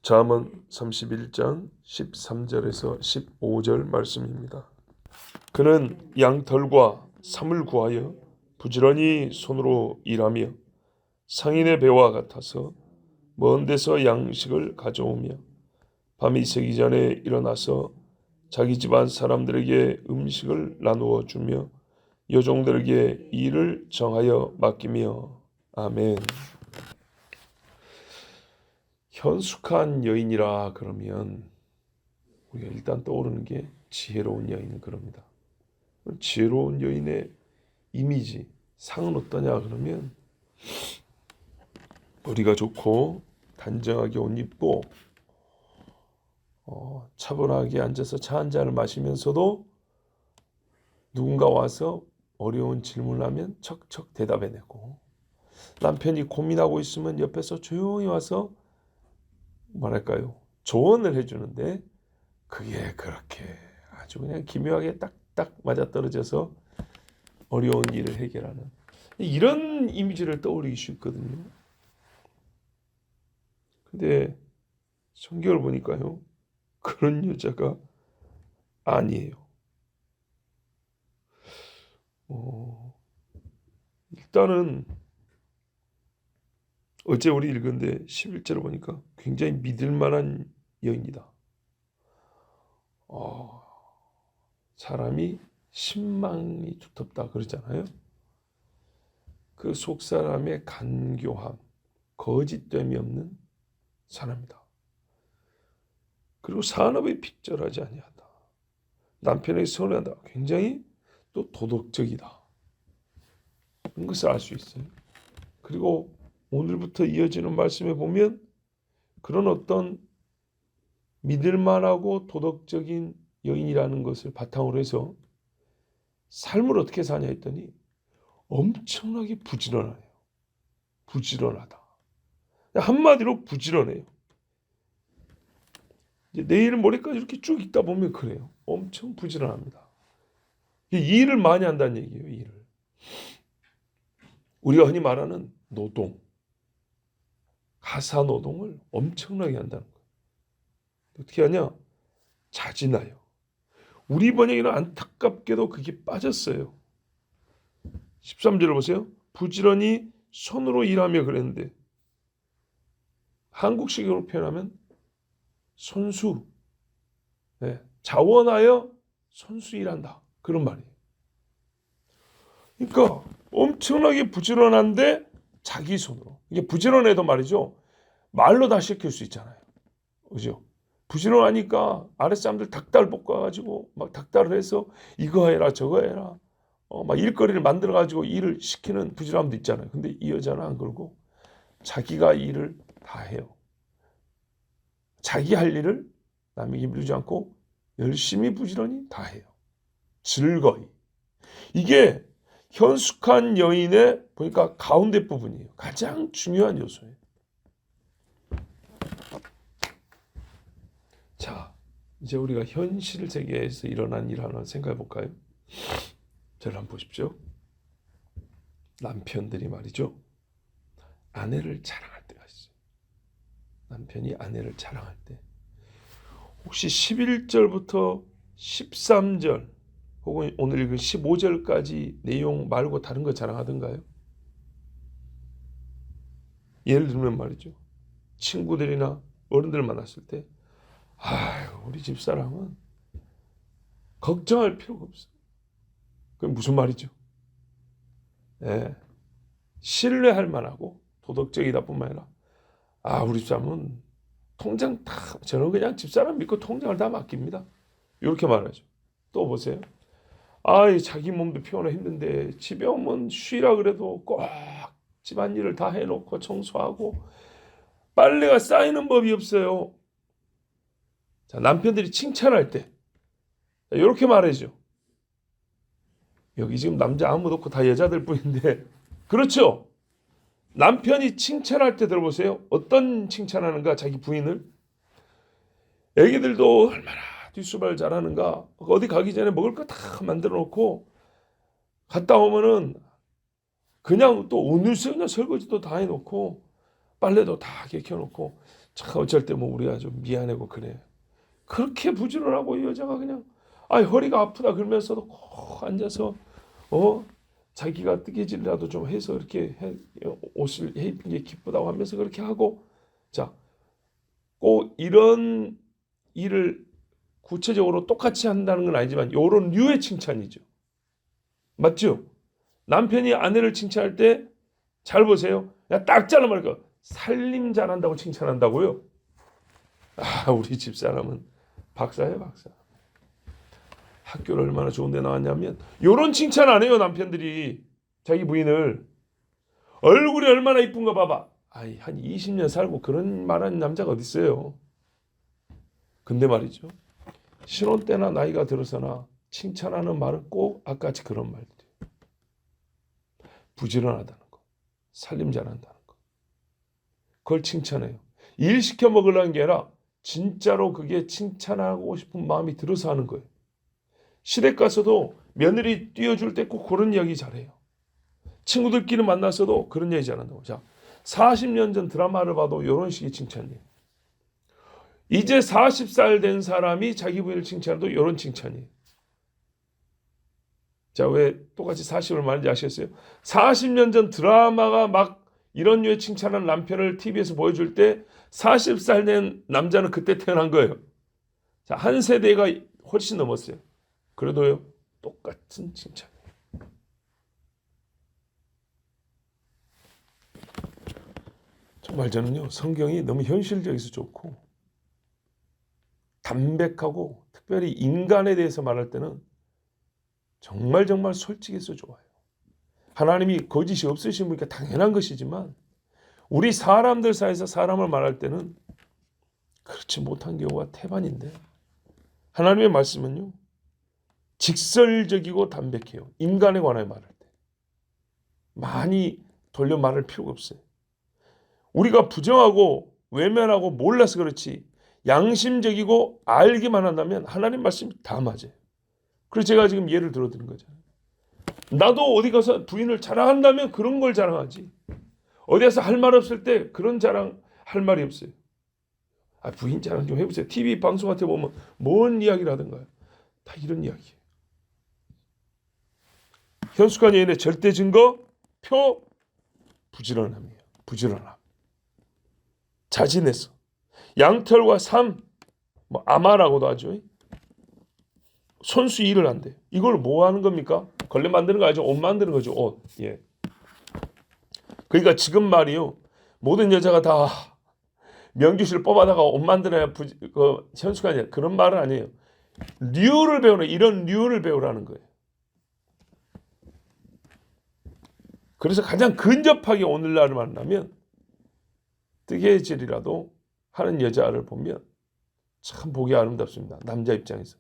잠언 31장 13절에서 15절 말씀입니다. 그는 양털과 삼을 구하여 부지런히 손으로 일하며 상인의 배와 같아서 먼 데서 양식을 가져오며 밤이 새기 전에 일어나서 자기 집안 사람들에게 음식을 나누어 주며 여종들에게 일을 정하여 맡기며. 아멘. 현숙한 여인이라 그러면 우리가 일단 떠오르는 게 지혜로운 여인은 그럽니다. 지혜로운 여인의 이미지, 상은 어떠냐 그러면 머리가 좋고 단정하게 옷 입고 차분하게 앉아서 차 한 잔을 마시면서도 누군가 와서 어려운 질문을 하면 척척 대답해내고, 남편이 고민하고 있으면 옆에서 조용히 와서 뭐랄까요, 조언을 해주는데 그게 그렇게 아주 그냥 기묘하게 딱딱 맞아떨어져서 어려운 일을 해결하는 이런 이미지를 떠올리기 쉽거든요. 근데 성경을 보니까요, 그런 여자가 아니에요. 일단은 어제 우리 읽은데 11절을 보니까 굉장히 믿을 만한 여인이다. 사람이 신망이 두텁다 그러잖아요. 그 속 사람의 간교함, 거짓됨이 없는 사람이다. 그리고 산업에 핍절하지 아니하다. 남편에게 선호한다. 굉장히 또 도덕적이다. 그런 것을 알 수 있어요. 그리고 오늘부터 이어지는 말씀에 보면 그런 어떤 믿을만하고 도덕적인 여인이라는 것을 바탕으로 해서 삶을 어떻게 사냐 했더니 엄청나게 부지런해요. 부지런하다. 한마디로 부지런해요. 이제 내일 모레까지 이렇게 쭉 있다 보면 그래요. 엄청 부지런합니다. 일을 많이 한다는 얘기예요. 일을. 우리가 흔히 말하는 노동, 가사 노동을 엄청나게 한다는 거예요. 어떻게 하냐? 자진하여. 우리 번역에는 안타깝게도 그게 빠졌어요. 13절을 보세요. 부지런히 손으로 일하며 그랬는데, 한국식으로 표현하면 손수, 자원하여 손수 일한다, 그런 말이에요. 그러니까 엄청나게 부지런한데 자기 손으로. 이게 부지런해도 말이죠, 말로 다 시킬 수 있잖아요. 그죠? 부지런하니까 아랫사람들 닭달 볶아가지고 막 닭달을 해서 이거 해라 저거 해라 막 일거리를 만들어가지고 일을 시키는 부지런함도 있잖아요. 근데 이 여자는 안 그러고 자기가 일을 다 해요. 자기 할 일을 남에게 미루지 않고 열심히 부지런히 다 해요. 즐거이. 이게 현숙한 여인의 보니까 가운데 부분이에요. 가장 중요한 요소예요. 자, 이제 우리가 현실 세계에서 일어난 일 하나 생각해 볼까요? 저를 한번 보십시오. 남편들이 말이죠, 아내를 자랑할 때가 있어요. 남편이 아내를 자랑할 때 혹시 11절부터 13절 혹은 오늘 읽은 15절까지 내용 말고 다른 거 자랑하던가요? 예를 들면 말이죠, 친구들이나 어른들 만났을 때 우리 집사람은 걱정할 필요가 없어. 그게 무슨 말이죠? 신뢰할 만하고 도덕적이다 뿐만 아니라 우리 집사람은 통장 다, 저는 그냥 집사람 믿고 통장을 다 맡깁니다, 이렇게 말하죠. 또 보세요. 자기 몸도 피곤해 힘든데 집에 오면 쉬라 그래도 꼭 집안일을 다 해놓고 청소하고 빨래가 쌓이는 법이 없어요. 자, 남편들이 칭찬할 때 이렇게 말해죠. 여기 지금 남자 아무도 없고 다 여자들 뿐인데 그렇죠? 남편이 칭찬할 때 들어보세요. 어떤 칭찬하는가? 자기 부인을. 애기들도 얼마나 뒷수발 잘하는가. 어디 가기 전에 먹을 거 다 만들어 놓고 갔다 오면은 그냥 또 오늘서 그냥 설거지도 다 해놓고 빨래도 다 개켜놓고 참 어쩔 때 뭐 우리가 좀 미안하고 그래. 그렇게 부지런하고 이 여자가 그냥 허리가 아프다 그러면서도 꼭 앉아서 자기가 뜨개질이라도 좀 해서 이렇게 옷을 입은 게 기쁘다고 하면서 그렇게 하고, 자, 꼭 이런 일을 구체적으로 똑같이 한다는 건 아니지만 요런 류의 칭찬이죠. 맞죠? 남편이 아내를 칭찬할 때 잘 보세요. 딱 잘라말까 살림 잘한다고 칭찬한다고요? 우리 집사람은 박사예요, 박사. 학교를 얼마나 좋은 데 나왔냐면 요런 칭찬 안 해요, 남편들이. 자기 부인을. 얼굴이 얼마나 이쁜가 봐봐. 한 20년 살고 그런 말하는 남자가 어디 있어요. 근데 말이죠, 신혼 때나 나이가 들어서나 칭찬하는 말은 꼭 아까같이 그런 말들이에요. 부지런하다는 거, 살림 잘한다는 거, 그걸 칭찬해요. 일 시켜 먹으려는 게 아니라 진짜로 그게 칭찬하고 싶은 마음이 들어서 하는 거예요. 시댁 가서도 며느리 띄워줄 때 꼭 그런 이야기 잘해요. 친구들끼리 만나서도 그런 얘기 잘한다고. 자, 40년 전 드라마를 봐도 이런 식의 칭찬이에요. 이제 40살 된 사람이 자기 부인을 칭찬해도 이런 칭찬이에요. 자, 왜 똑같이 40을 말하는지 아시겠어요? 40년 전 드라마가 막 이런 류의 칭찬한 남편을 TV에서 보여줄 때 40살 된 남자는 그때 태어난 거예요. 자, 한 세대가 훨씬 넘었어요. 그래도요, 똑같은 칭찬. 정말 저는요, 성경이 너무 현실적이서 좋고 담백하고 특별히 인간에 대해서 말할 때는 정말 솔직해서 좋아요. 하나님이 거짓이 없으신 분이니까 당연한 것이지만 우리 사람들 사이에서 사람을 말할 때는 그렇지 못한 경우가 태반인데, 하나님의 말씀은요, 직설적이고 담백해요. 인간에 관하여 말할 때 많이 돌려 말할 필요가 없어요. 우리가 부정하고 외면하고 몰라서 그렇지 양심적이고 알기만 한다면 하나님 말씀이 다 맞아요. 그래서 제가 지금 예를 들어드린 거잖아요. 나도 어디 가서 부인을 자랑한다면 그런 걸 자랑하지, 어디 가서 할 말 없을 때 그런 자랑 할 말이 없어요. 부인 자랑 좀 해보세요. TV 방송 같은 데 보면 뭔 이야기를 하던가요? 다 이런 이야기예요. 현숙한 여인의 절대 증거 표 부지런함이에요. 부지런함. 자진해서 양털과 삶, 아마라고도 하죠. 손수 일을 한대. 이걸 뭐 하는 겁니까? 걸레 만드는 거 아니죠? 옷 만드는 거죠. 옷. 예. 그러니까 지금 말이요, 모든 여자가 다 명규실을 뽑아다가 옷 만들어야 현숙하냐, 그런 말은 아니에요. 류를 배우는, 이런 류를 배우라는 거예요. 그래서 가장 근접하게 오늘날을 만나면 뜨개질이라도 하는 여자를 보면 참 보기 아름답습니다. 남자 입장에서.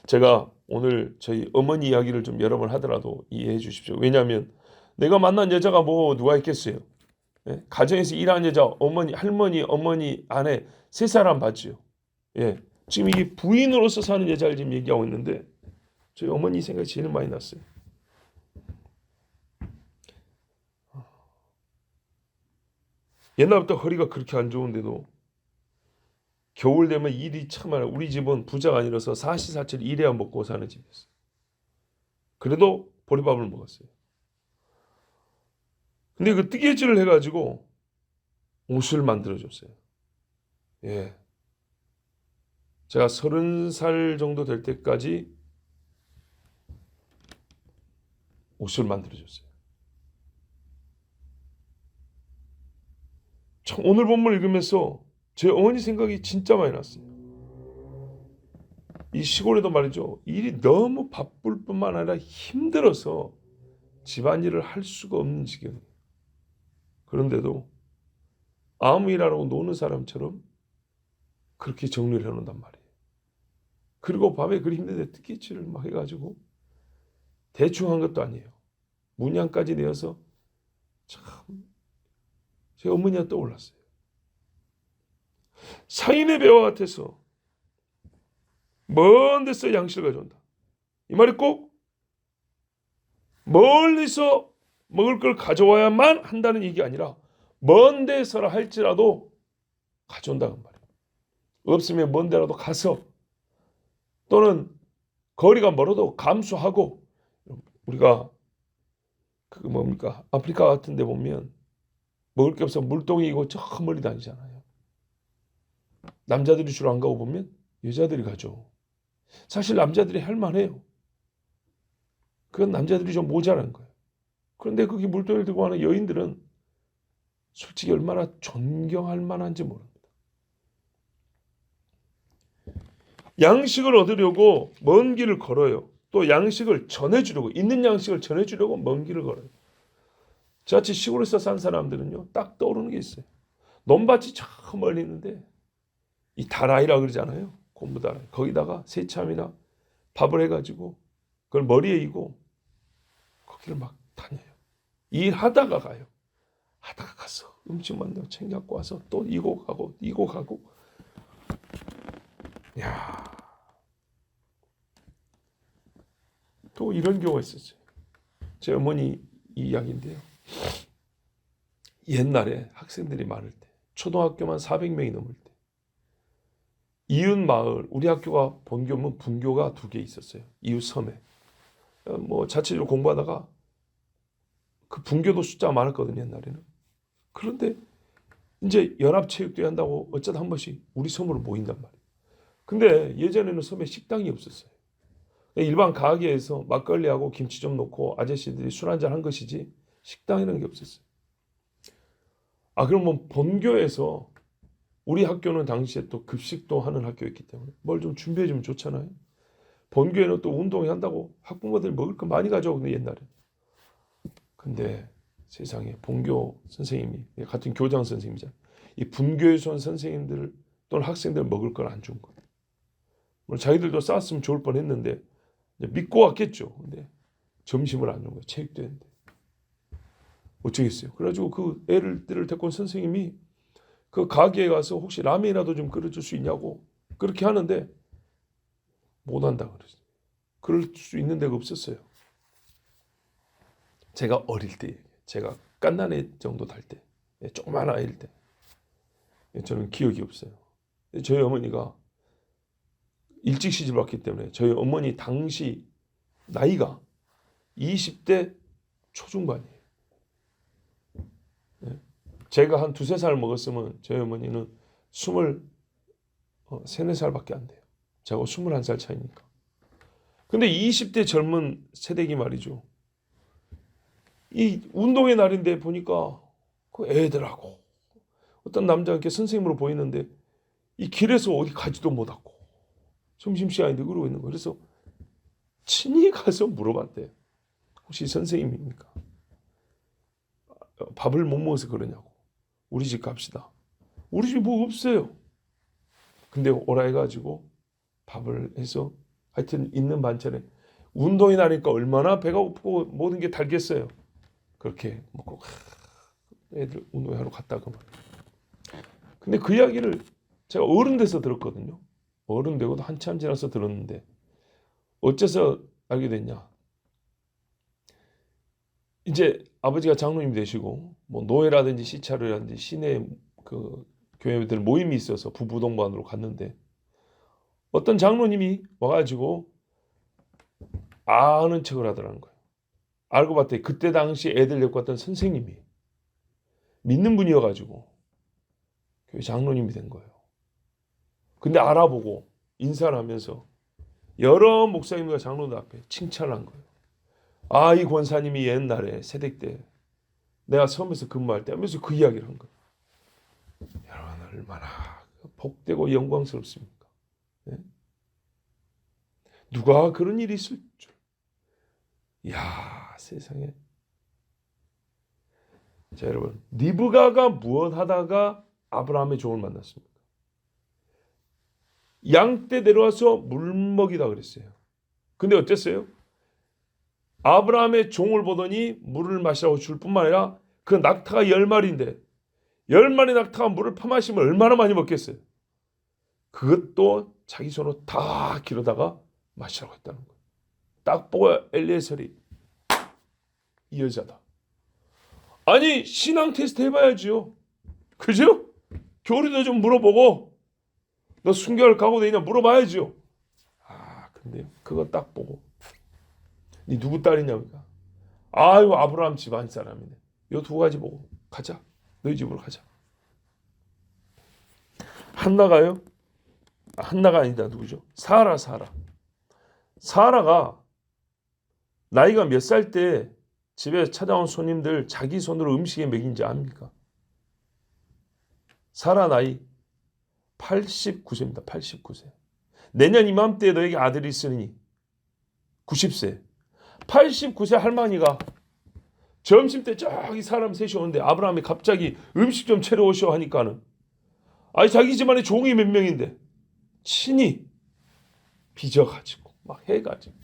제가 오늘 저희 어머니 이야기를 좀 여러 번 하더라도 이해해 주십시오. 왜냐하면 내가 만난 여자가 뭐 누가 있겠어요. 예? 가정에서 일하는 여자, 어머니, 할머니, 어머니, 아내 세 사람 봤지요. 예. 지금 이게 부인으로서 사는 여자를 지금 얘기하고 있는데 저희 어머니 생각이 제일 많이 났어요. 옛날부터 허리가 그렇게 안 좋은데도 겨울 되면 일이 참 많아요. 우리 집은 부자가 아니라서 사시사철 일해야 먹고 사는 집이었어요. 그래도 보리밥을 먹었어요. 근데 그 뜨개질을 해가지고 옷을 만들어줬어요. 예. 제가 30살 정도 될 때까지 옷을 만들어줬어요. 참 오늘 본문을 읽으면서 제 어머니 생각이 진짜 많이 났어요. 이 시골에도 말이죠, 일이 너무 바쁠 뿐만 아니라 힘들어서 집안일을 할 수가 없는 지경이에요. 그런데도 아무 일 안 하고 노는 사람처럼 그렇게 정리를 해놓는단 말이에요. 그리고 밤에 그리 힘든데 뜨개질을 막 해가지고 대충 한 것도 아니에요. 문양까지 내어서 참 제 어머니가 떠올랐어요. 사인의 배와 같아서 먼 데서 양식을 가져온다. 이 말이 꼭 멀리서 먹을 걸 가져와야만 한다는 얘기가 아니라 먼 데서라 할지라도 가져온다는 말이에요. 없으면 먼 데라도 가서 또는 거리가 멀어도 감수하고 우리가 그 뭡니까 아프리카 같은 데 보면 먹을 게 없어 물동이고 저 멀리 다니잖아요. 남자들이 주로 안 가고 보면 여자들이 가죠. 사실 남자들이 할 만해요. 그건 남자들이 좀 모자란 거예요. 그런데 거기 물동이를 들고 가는 여인들은 솔직히 얼마나 존경할 만한지 모릅니다. 양식을 얻으려고 먼 길을 걸어요. 또 양식을 전해주려고 있는 양식을 전해주려고 먼 길을 걸어요. 저같이 시골에서 산 사람들은요 딱 떠오르는 게 있어요. 논밭이 저 멀리 있는데 이 다라이라 그러잖아요. 고무다라이. 거기다가 새참이나 밥을 해가지고 그걸 머리에 이고 거기를 막 다녀요. 일하다가 가요. 하다가 가서 음식 만들어 챙겨갖고 와서 또 이고 가고 야, 또 이런 경우가 있었어요. 제 어머니 이야기인데요. 옛날에 학생들이 많을 때 초등학교만 400명이 넘을 때 이웃 마을 우리 학교가 본교면 분교가 2개 있었어요. 이웃 섬에 뭐 자체적으로 공부하다가 그 분교도 숫자가 많았거든요. 옛날에는. 그런데 이제 연합체육대회 한다고 어쩌다 한 번씩 우리 섬으로 모인단 말이에요. 근데 예전에는 섬에 식당이 없었어요. 일반 가게에서 막걸리하고 김치 좀 넣고 아저씨들이 술 한잔 한 것이지 식당이라는 게 없었어요. 그러면 본교에서 우리 학교는 당시에 또 급식도 하는 학교였기 때문에 뭘 좀 준비해주면 좋잖아요. 본교에는 또 운동회 한다고 학부모들이 먹을 거 많이 가져오거든요. 옛날에. 근데 세상에 본교 선생님이 같은 교장 선생님이잖아요. 이 분교에서 온 선생님들 또는 학생들 먹을 걸 안 준 거예요. 물론 자기들도 싸웠으면 좋을 뻔했는데 믿고 왔겠죠. 근데 점심을 안 준 거예요. 체육대회인데. 어쩌겠어요. 그래가지고 그 애들을 데리고 온 선생님이 그 가게에 가서 혹시 라면이라도 좀 끓여줄 수 있냐고 그렇게 하는데 못한다 그랬어요. 그럴 수 있는 데가 없었어요. 제가 어릴 때, 제가 갓난애 정도 달 때, 조그만 아이일 때 저는 기억이 없어요. 저희 어머니가 일찍 시집을 왔기 때문에 저희 어머니 당시 나이가 20대 초중반이에요. 제가 한 2-3살 먹었으면 저희 어머니는 23-4살밖에 안 돼요. 저하고 21살 차이니까. 근데 20대 젊은 세대기 말이죠. 이 운동의 날인데 보니까 그 애들하고 어떤 남자가 이렇게 선생님으로 보이는데 이 길에서 어디 가지도 못하고 점심시간인데 그러고 있는 거예요. 그래서 친히 가서 물어봤대요. 혹시 선생님입니까? 밥을 못 먹어서 그러냐고. 우리 집 갑시다. 우리 집 뭐 없어요. 근데 오라 해가지고 밥을 해서 하여튼 있는 반찬에 운동이 나니까 얼마나 배가 고프고 모든 게 달겠어요. 그렇게 먹고 애들 운동하러 갔다가 말이에요. 근데 그 이야기를 제가 어른 돼서 들었거든요. 어른 되고도 한참 지나서 들었는데 어째서 알게 됐냐. 이제 아버지가 장로님이 되시고 뭐 노예라든지 시찰이라든지 시내 그 교회들 모임이 있어서 부부동반으로 갔는데 어떤 장로님이 와가지고 아는 척을 하더라는 거예요. 알고 봤더니 그때 당시 애들 데리고 왔던 선생님이 믿는 분이어가지고 교회 장로님이 된 거예요. 근데 알아보고 인사를 하면서 여러 목사님과 장로들 앞에 칭찬을 한 거예요. 이 권사님이 옛날에 세대 때 내가 섬에서 근무할 때 하면서 그 이야기를 한 거예요. 여러분 얼마나 복되고 영광스럽습니까? 네? 누가 그런 일이 있을 줄. 이야 세상에. 자 여러분 리브가가 무엇 하다가 아브라함의 종을 만났습니까? 양떼 내려와서 물 먹이다 그랬어요. 근데 어땠어요? 아브라함의 종을 보더니 물을 마시라고 줄 뿐만 아니라 그 낙타가 10마리인데 10마리 낙타가 물을 퍼마시면 얼마나 많이 먹겠어요. 그것도 자기 손으로 다 기르다가 마시라고 했다는 거예요. 딱 보고 엘리에셀이 이 여자다. 아니 신앙 테스트 해봐야지요. 그죠? 교리도 좀 물어보고 너 순교할 각오돼 있냐 물어봐야죠. 아 근데 그거 딱 보고 니 누구 딸이냐니까. 아유 아브라함 집안 사람이네. 요 두 가지 보고 가자. 너희 집으로 가자. 한나가요? 한나가 아니다. 누구죠? 사라. 사라가 나이가 몇 살 때 집에 찾아온 손님들 자기 손으로 음식에 먹인지 압니까? 사라 나이 89세입니다. 89세. 내년 이맘때 너에게 아들이 있으니 90세. 89세 할머니가 점심때 저기 사람 셋이 오는데 아브라함이 갑자기 음식 좀 차려오시오 하니까는 아니 자기 집안에 종이 몇 명인데 친히 빚어가지고 막 해가지고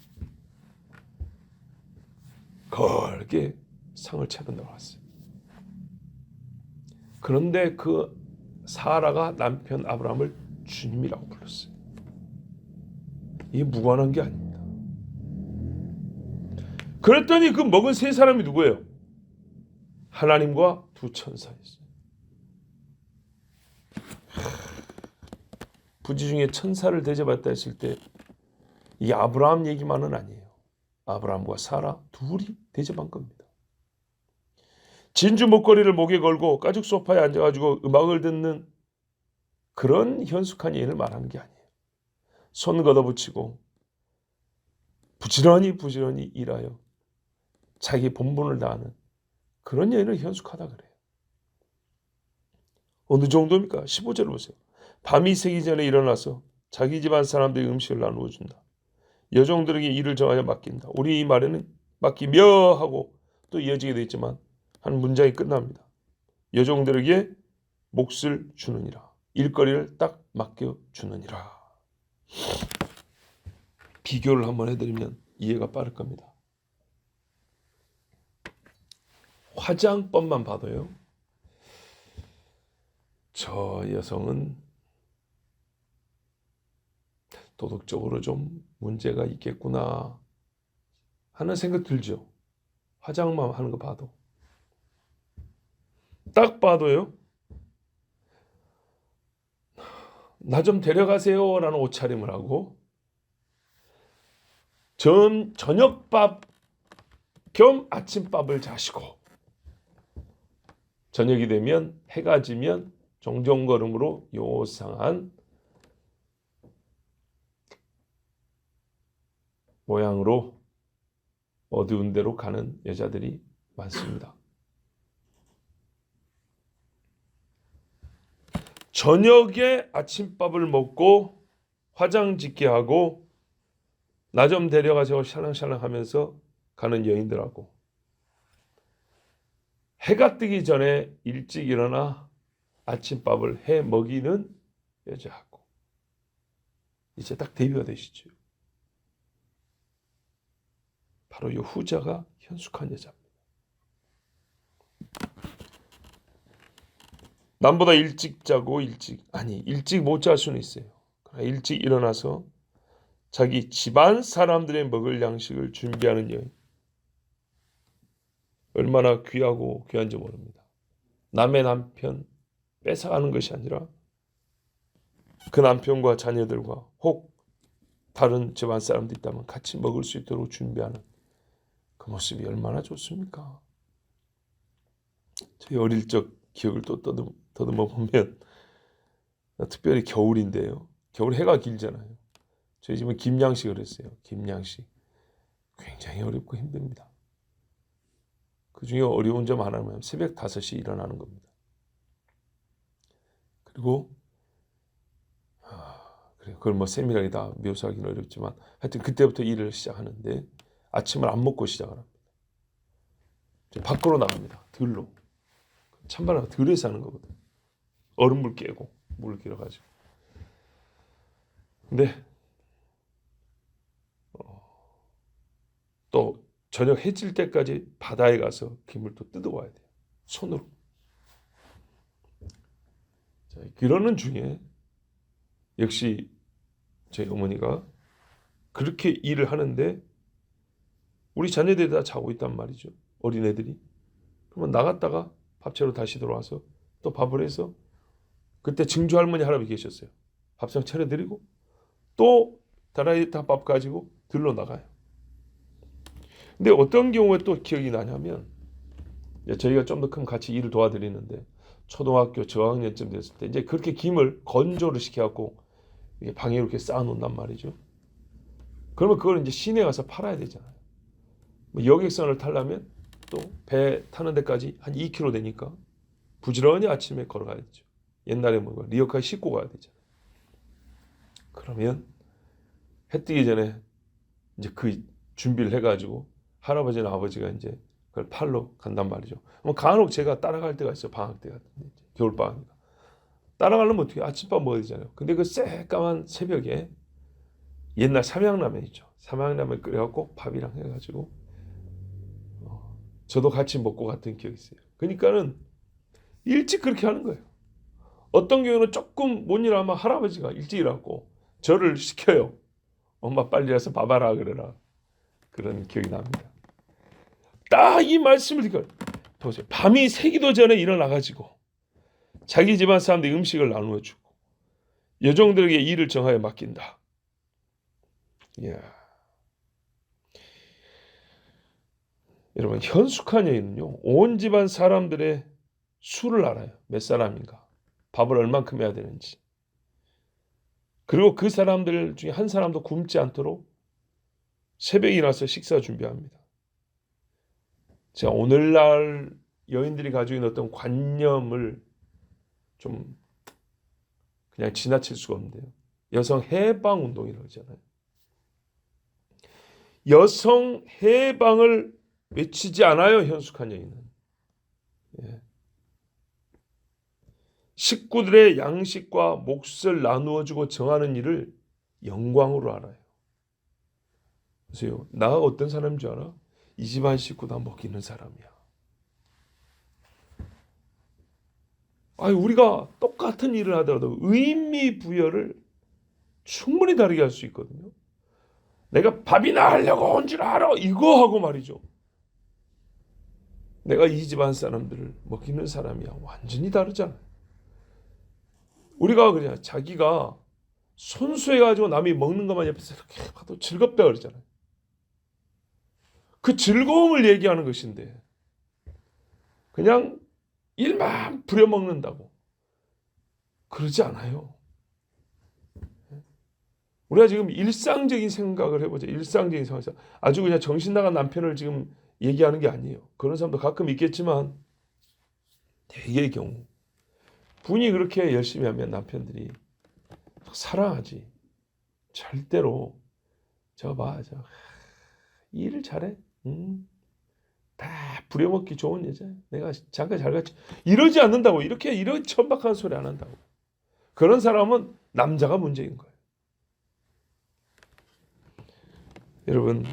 걸게 상을 차려 나왔어요. 그런데 그 사라가 남편 아브라함을 주님이라고 불렀어요. 이게 무관한 게 아닙니다. 그랬더니 그 먹은 세 사람이 누구예요? 하나님과 두 천사였어요. 부지 중에 천사를 대접했다 했을 때 이 아브라함 얘기만은 아니에요. 아브라함과 사라 둘이 대접한 겁니다. 진주 목걸이를 목에 걸고 가죽 소파에 앉아가지고 음악을 듣는 그런 현숙한 여인을 말하는 게 아니에요. 손 걷어붙이고 부지런히 일하여 자기 본분을 다하는 그런 여인을 현숙하다 그래요. 어느 정도입니까? 15절을 보세요. 밤이 새기 전에 일어나서 자기 집안 사람들이 음식을 나누어 준다. 여종들에게 일을 정하여 맡긴다. 우리 이 말에는 맡기며 하고 또 이어지게 되어 있지만 한 문장이 끝납니다. 여종들에게 몫을 주느니라. 일거리를 딱 맡겨주느니라. 비교를 한번 해드리면 이해가 빠를 겁니다. 화장법만 봐도요. 저 여성은 도덕적으로 좀 문제가 있겠구나 하는 생각 들죠. 화장만 하는 거 봐도. 딱 봐도요. 나 좀 데려가세요 라는 옷차림을 하고 저녁밥 겸 아침밥을 자시고 저녁이 되면 해가 지면 종종걸음으로 요상한 모양으로 어두운 데로 가는 여자들이 많습니다. 저녁에 아침밥을 먹고 화장 짓게 하고 나 좀 데려가서 샤랑샤랑 하면서 가는 여인들하고 해가 뜨기 전에 일찍 일어나 아침밥을 해 먹이는 여자하고 이제 딱 대비가 되시죠. 바로 이 후자가 현숙한 여자입니다. 남보다 일찍 자고 일찍 못 잘 수는 있어요. 그러나 일찍 일어나서 자기 집안 사람들의 먹을 양식을 준비하는 여인. 얼마나 귀하고 귀한지 모릅니다. 남의 남편 뺏어가는 것이 아니라 그 남편과 자녀들과 혹 다른 집안 사람도 있다면 같이 먹을 수 있도록 준비하는 그 모습이 얼마나 좋습니까? 저희 어릴 적 기억을 또 더듬어 보면 특별히 겨울인데요. 겨울 해가 길잖아요. 저희 집은 김양식을 했어요. 김양식. 굉장히 어렵고 힘듭니다. 그중에 어려운 점 하나는 새벽 5시 일어나는 겁니다. 그리고 그걸 뭐 세밀하게 다 묘사하기는 어렵지만 하여튼 그때부터 일을 시작하는데 아침을 안 먹고 시작을 합니다. 밖으로 나갑니다. 들로. 찬바람 들에서 하는 거거든요. 얼음물 깨고 물을 길어가지고. 근데 또 저녁 해질 때까지 바다에 가서 김을 또 뜯어와야 돼요. 손으로. 자, 그러는 중에 역시 저희 어머니가 그렇게 일을 하는데 우리 자녀들이 다 자고 있단 말이죠. 어린애들이. 그러면 나갔다가 밥 채로 다시 들어와서 또 밥을 해서 그때 증조 할머니 할아버지 계셨어요. 밥상 차려드리고 또 다라이타 밥 가지고 들러 나가요. 근데 어떤 경우에 또 기억이 나냐면 저희가 좀 더 큰 같이 일을 도와드리는데 초등학교 저학년쯤 됐을 때 이제 그렇게 김을 건조를 시켜갖고 방에 이렇게 쌓아놓는단 말이죠. 그러면 그걸 이제 시내 가서 팔아야 되잖아요. 뭐 여객선을 타려면 또 배 타는 데까지 한 2km 되니까 부지런히 아침에 걸어가야 되죠. 옛날에 뭐 리어카에 싣고 가야 되잖아요. 그러면 해 뜨기 전에 이제 그 준비를 해가지고 할아버지나 아버지가 이제 그걸 팔러 간단 말이죠. 간혹 제가 따라갈 때가 있어요. 방학 때 같은 겨울 방학이니까. 따라가려면 어떻게 아침밥 먹어야 되잖아요. 근데 그 새까만 새벽에 옛날 삼양라면 있죠. 삼양라면 끓여갖고 밥이랑 해가지고 저도 같이 먹고 갔던 기억이 있어요. 그러니까는 일찍 그렇게 하는 거예요. 어떤 경우는 조금 못 일하면 할아버지가 일찍 일어나고 저를 시켜요. 엄마 빨리 와서 밥 하라 그래라. 그런 기억이 납니다. 딱 이 말씀을 보세요. 밤이 새기도 전에 일어나가지고 자기 집안 사람들이 음식을 나누어 주고 여종들에게 일을 정하여 맡긴다. 이야. 여러분 현숙한 여인은요 온 집안 사람들의 수를 알아요. 몇 사람인가, 밥을 얼만큼 해야 되는지. 그리고 그 사람들 중에 한 사람도 굶지 않도록 새벽에 일어나서 식사 준비합니다. 제가 오늘날 여인들이 가지고 있는 어떤 관념을 좀 그냥 지나칠 수가 없는데요. 여성 해방 운동이라고 하잖아요. 여성 해방을 외치지 않아요. 현숙한 여인은. 예. 식구들의 양식과 몫을 나누어주고 정하는 일을 영광으로 알아요. 보세요. 나가 어떤 사람인 줄 알아? 이 집안 식구 다 먹이는 사람이야. 우리가 똑같은 일을 하더라도 의미 부여를 충분히 다르게 할 수 있거든요. 내가 밥이나 하려고 온 줄 알아. 이거 하고 말이죠. 내가 이 집안 사람들을 먹이는 사람이야. 완전히 다르잖아요. 우리가 그냥 자기가 손수해가지고 남이 먹는 것만 옆에서 이렇게 봐도 즐겁다 그러잖아요. 그 즐거움을 얘기하는 것인데 그냥 일만 부려먹는다고 그러지 않아요. 우리가 지금 일상적인 생각을 해보자. 일상적인 상황에서 아주 그냥 정신 나간 남편을 지금 얘기하는 게 아니에요. 그런 사람도 가끔 있겠지만 대개의 경우 분이 그렇게 열심히 하면 남편들이 사랑하지. 절대로 저 봐, 저 일을 잘해. 다 부려먹기 좋은 여자. 내가 잠깐 잘 갔지. 이러지 않는다고. 이런 천박한 소리 안 한다고. 그런 사람은 남자가 문제인 거예요. 여러분,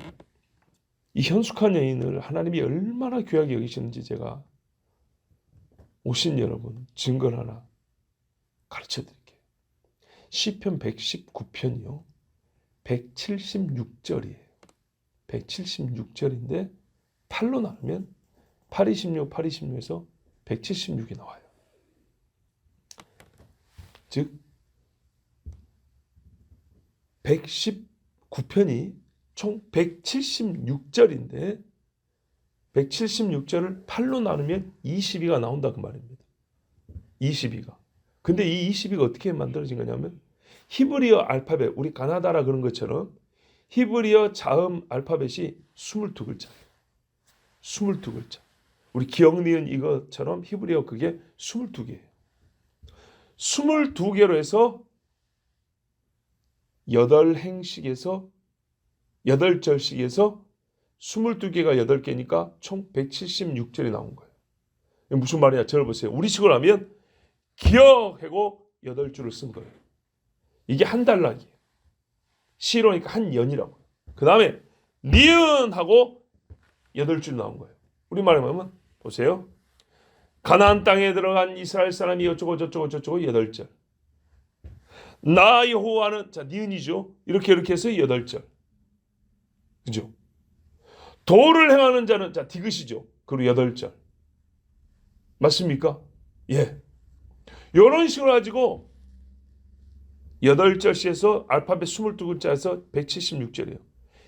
이 현숙한 여인을 하나님이 얼마나 귀하게 여기시는지 제가 오신 여러분 증거를 하나 가르쳐 드릴게요. 시편 119편이요. 176절이에요. 176절인데 8로 나누면 826, 826에서 176이 나와요. 즉 119편이 총 176절인데 176절을 8로 나누면 22가 나온다 그 말입니다. 22가. 근데 이 22가 어떻게 만들어진 거냐면 히브리어 알파벳, 우리 가나다라 그런 것처럼 히브리어 자음 알파벳이 22글자예요. 22글자. 우리 기억 니은 이것처럼 히브리어 그게 22개예요. 22개로 해서 8행씩에서 8절씩에서 22개가 8개니까 총 176절이 나온 거예요. 무슨 말이냐? 저를 보세요. 우리식으로 하면 기억하고 8줄을 쓴 거예요. 이게 한 달락이에요. 시로니까 한 연이라고요. 그 다음에 니은하고 8줄 나온 거예요. 우리말로 하면 보세요. 가나안 땅에 들어간 이스라엘 사람이 어쩌고 저쩌고 8절. 나 여호와는 자 니은이죠. 이렇게 해서 8절. 그죠? 도를 행하는 자는 자 디귿이죠. 그리고 8절. 맞습니까? 예. 이런 식으로 가지고 8절씨에서 알파벳 22글자에서 176절이에요.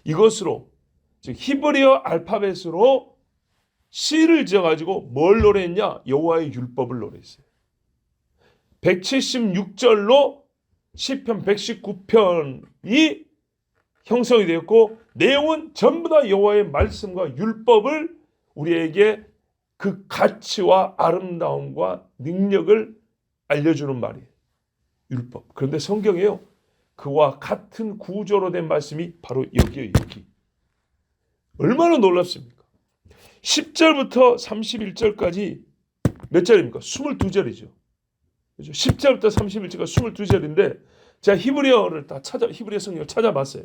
이것으로 즉 히브리어 알파벳으로 시를 지어가지고 뭘 노래했냐? 여호와의 율법을 노래했어요. 176절로 시편 119편이 형성이 되었고 내용은 전부 다 여호와의 말씀과 율법을 우리에게 그 가치와 아름다움과 능력을 알려주는 말이에요. 율법. 그런데 성경에요. 그와 같은 구조로 된 말씀이 바로 여기에요. 여기. 얼마나 놀랍습니까? 10절부터 31절까지 몇 절입니까? 22절이죠. 그렇죠? 10절부터 31절까지 22절인데 제가 히브리어를 다 히브리어 성경을 찾아봤어요.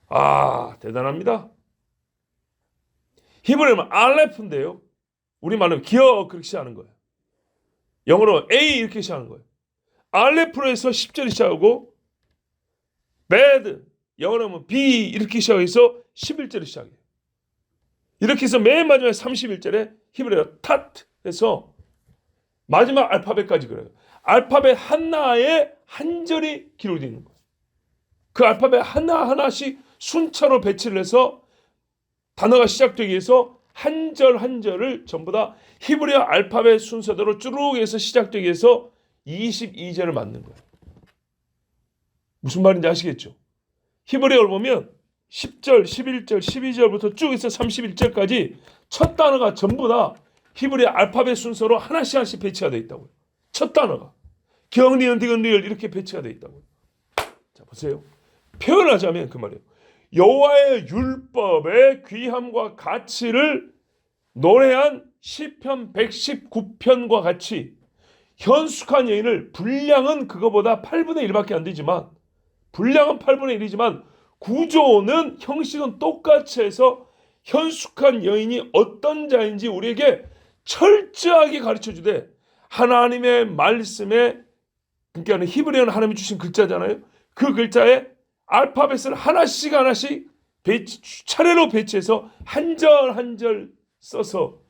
아, 대단합니다. 히브리어는 알레프인데요. 우리말로 기어 그렇게 시작하는 거예요. 영어로 A 이렇게 시작하는 거예요. 알레프로 해서 10절이 시작하고 bad 영어로 B 이렇게 시작해서 11절이 시작해요. 이렇게 해서 맨 마지막에 31절에 히브리어 탓 해서 마지막 알파벳까지 그래요. 알파벳 하나에 한 절이 기록되어 있는 거예요. 그 알파벳 하나하나씩 순차로 배치를 해서 단어가 시작되기 위해서 한 절 한 절을 전부 다 히브리어 알파벳 순서대로 쭉 해서 시작되기 위해서 22절을 만든 거예요. 무슨 말인지 아시겠죠? 히브리어를 보면 10절, 11절, 12절부터 쭉 해서 31절까지 첫 단어가 전부 다 히브리어 알파벳 순서로 하나씩 하나씩 배치가 되어 있다고요. 첫 단어가. 경리은 디귿 리을 이렇게 배치가 되어 있다고요. 자, 보세요. 표현하자면 그 말이에요. 여호와의 율법의 귀함과 가치를 노래한 시편 119편과 같이 현숙한 여인을 분량은 그거보다 8분의 1밖에 안 되지만 분량은 8분의 1이지만 구조는 형식은 똑같이 해서 현숙한 여인이 어떤 자인지 우리에게 철저하게 가르쳐주되 하나님의 말씀에 그러니까 히브리어는 하나님이 주신 글자잖아요. 그 글자에 알파벳을 하나씩 하나씩 차례로 배치해서 한 절 한 절 써서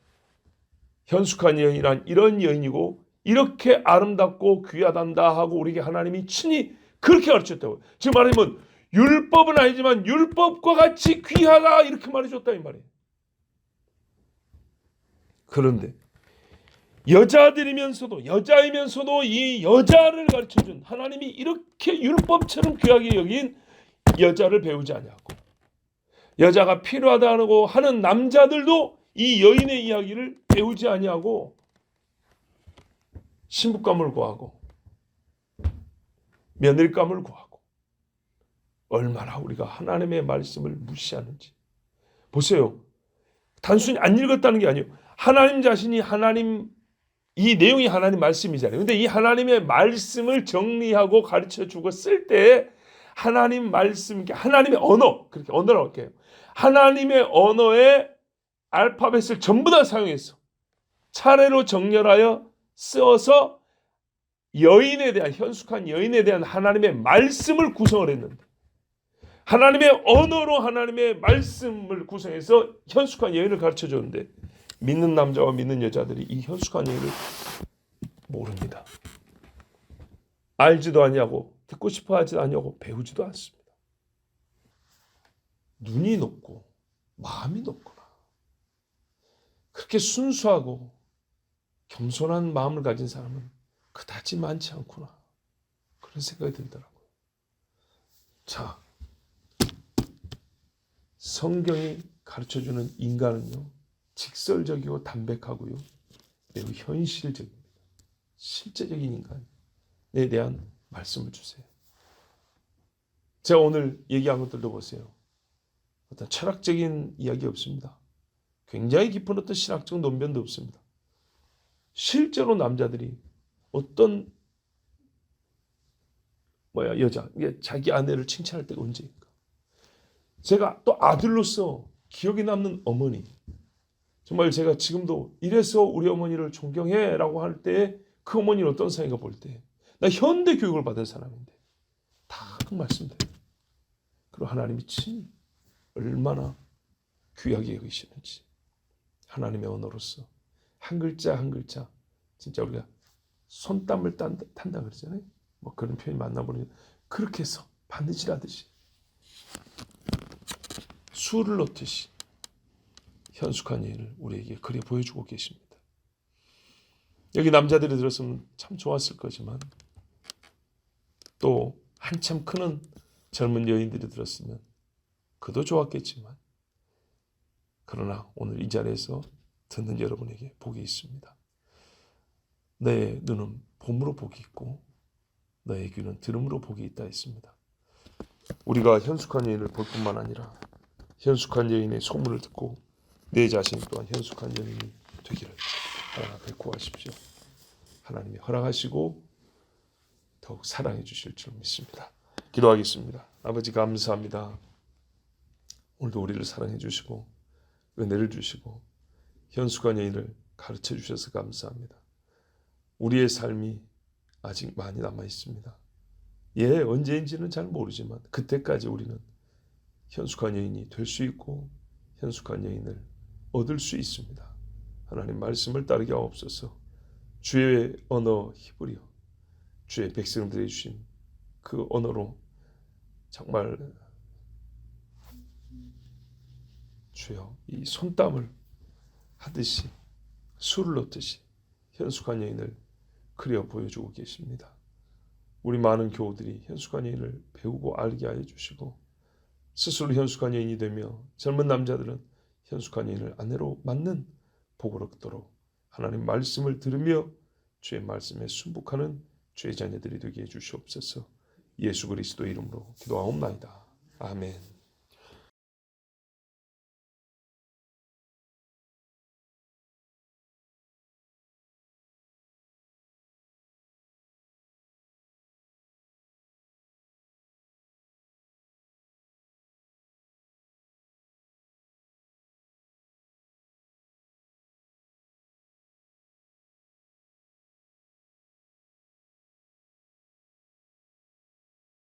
현숙한 여인이란 이런 여인이고 이렇게 아름답고 귀하단다 하고 우리에게 하나님이 친히 그렇게 가르쳤다고요. 지금 말하면 율법은 아니지만 율법과 같이 귀하다 이렇게 말해줬다 이 말이에요. 그런데 여자이면서도 이 여자를 가르쳐준 하나님이 이렇게 율법처럼 귀하게 여긴 여자를 배우지 아니하고 여자가 필요하다고 하는 남자들도 이 여인의 이야기를 배우지 아니하고 신부감을 구하고 며느리감을 구하고 얼마나 우리가 하나님의 말씀을 무시하는지 보세요. 단순히 안 읽었다는 게 아니에요. 하나님 자신이 이 내용이 하나님 말씀이잖아요. 근데 이 하나님의 말씀을 정리하고 가르쳐주고 쓸 때 하나님 말씀, 하나님의 언어, 그렇게 언어라고 할게요. 하나님의 언어의 알파벳을 전부 다 사용해서 차례로 정렬하여 쓰어서 여인에 대한 현숙한 여인에 대한 하나님의 말씀을 구성을 했는데 하나님의 언어로 하나님의 말씀을 구성해서 현숙한 여인을 가르쳐줬는데 믿는 남자와 믿는 여자들이 이 현숙한 여인을 모릅니다. 알지도 아니하고 듣고 싶어 하지도 아니하고 배우지도 않습니다. 눈이 높고 마음이 높구나. 그렇게 순수하고 겸손한 마음을 가진 사람은 그다지 많지 않구나. 그런 생각이 들더라고요. 자, 성경이 가르쳐주는 인간은요. 직설적이고 담백하고요. 매우 현실적입니다. 실제적인 인간에 대한 말씀을 주세요. 제가 오늘 얘기한 것들도 보세요. 어떤 철학적인 이야기 없습니다. 굉장히 깊은 어떤 신학적 논변도 없습니다. 실제로 남자들이 어떤 여자 자기 아내를 칭찬할 때가 언제입니까? 제가 또 아들로서 기억에 남는 어머니 정말 제가 지금도 이래서 우리 어머니를 존경해라고 할 때 그 어머니는 어떤 사람인가 볼 때 나 현대 교육을 받은 사람인데 다 그 말씀드려요. 그리고 하나님이 친히 얼마나 귀하게 여기시는지 하나님의 언어로서 한 글자 한 글자 진짜 우리가 손땀을 탄다 그러잖아요. 뭐 그런 표현이 맞나 모르겠는데 그렇게 해서 바느질하듯이 수를 놓듯이 현숙한 여인을 우리에게 그려 보여주고 계십니다. 여기 남자들이 들었으면 참 좋았을 거지만 또 한참 크는 젊은 여인들이 들었으면 그도 좋았겠지만 그러나 오늘 이 자리에서 듣는 여러분에게 복이 있습니다. 내 눈은 봄으로 복이 있고 너의 귀는 들음으로 복이 있다 했습니다. 우리가 현숙한 여인을 볼 뿐만 아니라 현숙한 여인의 소문을 듣고 내 자신 또한 현숙한 여인이 되기를 하나님 앞에 구하십시오. 하나님이 허락하시고 더욱 사랑해 주실 줄 믿습니다. 기도하겠습니다. 아버지 감사합니다. 오늘도 우리를 사랑해 주시고 은혜를 주시고 현숙한 여인을 가르쳐 주셔서 감사합니다. 우리의 삶이 아직 많이 남아 있습니다. 언제인지는 잘 모르지만 그때까지 우리는 현숙한 여인이 될 수 있고 현숙한 여인을 얻을 수 있습니다. 하나님 말씀을 따르게 하옵소서. 주의 언어 히브리어, 주의 백성들이 주신 그 언어로 정말 주여 이 손땀을 하듯이 술을 넣듯이 현숙한 여인을 그려 보여주고 계십니다. 우리 많은 교우들이 현숙한 여인을 배우고 알게 하여 주시고 스스로 현숙한 여인이 되며 젊은 남자들은 현숙한 여인을 아내로 맞는 복을 얻도록 하나님 말씀을 들으며 주의 말씀에 순복하는 주의 자녀들이 되게 해 주시옵소서. 예수 그리스도의 이름으로 기도하옵나이다. 아멘.